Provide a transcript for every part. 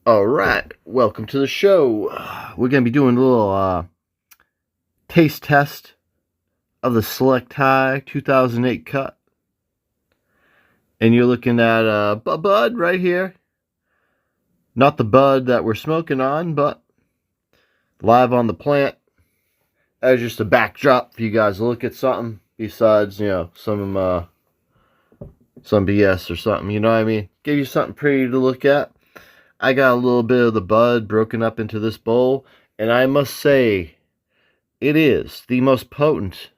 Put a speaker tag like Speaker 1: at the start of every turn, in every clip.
Speaker 1: Alright, welcome to the show. We're going to be doing a little taste test of the Select High 2008 cut. And you're looking at a bud right here. Not the bud that we're smoking on, but live on the plant. As just a backdrop for you guys to look at something besides, some BS or something, you know what I mean? Give you something pretty to look at. I got a little bit of the bud broken up into this bowl, and I must say, it is the most potent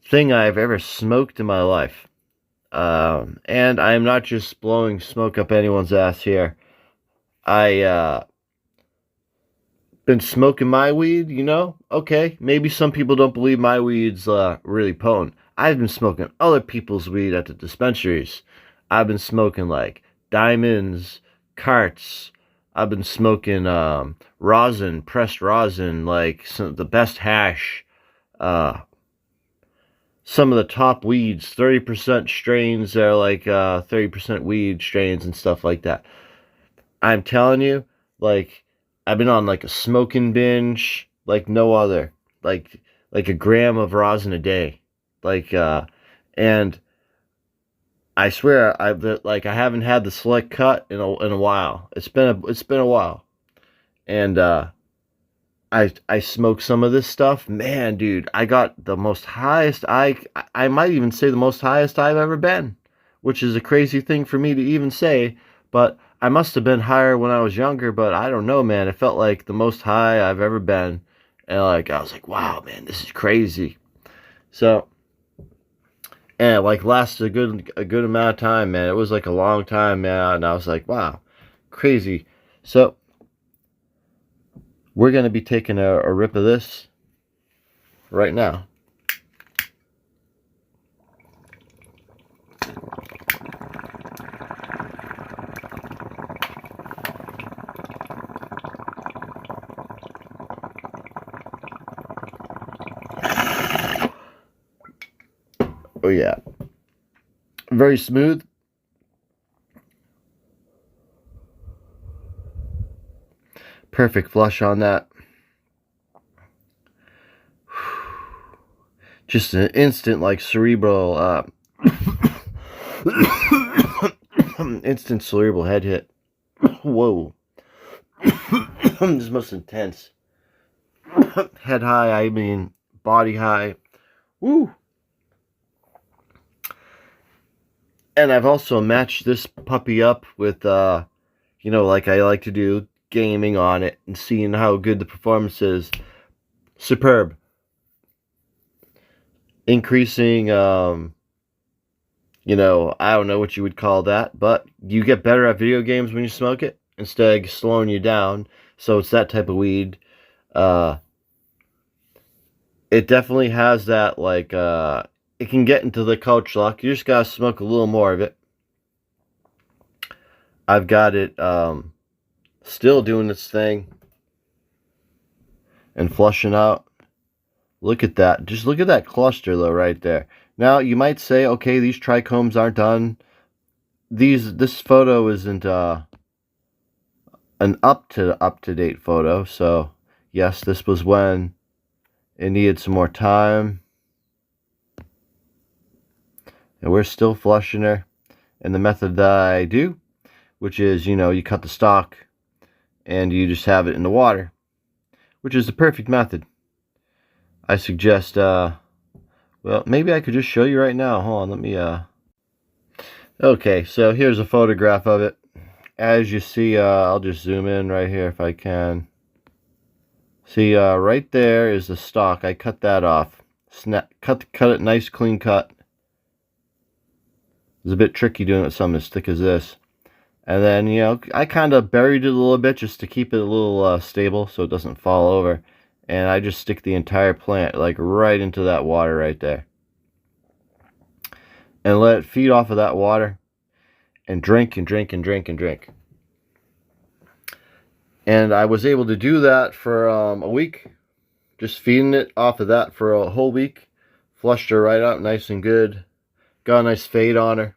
Speaker 1: thing I've ever smoked in my life. And I am not just blowing smoke up anyone's ass here. I been smoking my weed, okay, maybe some people don't believe my weed's really potent. I've been smoking other people's weed at the dispensaries. I've been smoking like diamonds, carts. I've been smoking rosin, pressed rosin, like the best hash. Some of the top weeds, 30% strains are like 30% weed strains and stuff like that. I'm telling you, like, I've been on like a smoking binge like no other. Like a gram of rosin a day. And I swear, I haven't had the Select cut in a while. It's been a while, and I smoked some of this stuff. Man, dude, I got the most highest. I might even say the most highest I've ever been, which is a crazy thing for me to even say. But I must have been higher when I was younger. But I don't know, man. It felt like the most high I've ever been, and I was like, wow, man, this is crazy. So. And it lasted a good amount of time, man. It was like a long time, man. And I was like, wow, crazy. So we're gonna be taking a rip of this right now. Oh yeah, very smooth. Perfect flush on that. Just an instant cerebral instant cerebral head hit. Whoa. This is most intense. Head high, I mean body high. Woo. And I've also matched this puppy up with, like I like to do, gaming on it and seeing how good the performance is. Superb. Increasing, I don't know what you would call that, but you get better at video games when you smoke it instead of slowing you down. So it's that type of weed. It definitely has that, it can get into the couch lock. You just gotta smoke a little more of it. I've got it still doing its thing and flushing out. Look at that. Just look at that cluster though right there. Now you might say, okay, these trichomes aren't done. This photo isn't an up to date photo. So yes, this was when it needed some more time. And we're still flushing her in the method that I do, which is, you cut the stalk and you just have it in the water, which is the perfect method. I suggest, well, maybe I could just show you right now. Hold on, let me, okay, so here's a photograph of it. As you see, I'll just zoom in right here if I can. See, right there is the stalk. I cut that off. Cut it nice, clean cut. It's a bit tricky doing it with something as thick as this. And then, I kind of buried it a little bit just to keep it a little stable so it doesn't fall over. And I just stick the entire plant right into that water right there. And let it feed off of that water. And drink and drink and drink and drink. And I was able to do that for a week. Just feeding it off of that for a whole week. Flushed her right out nice and good. Got a nice fade on her.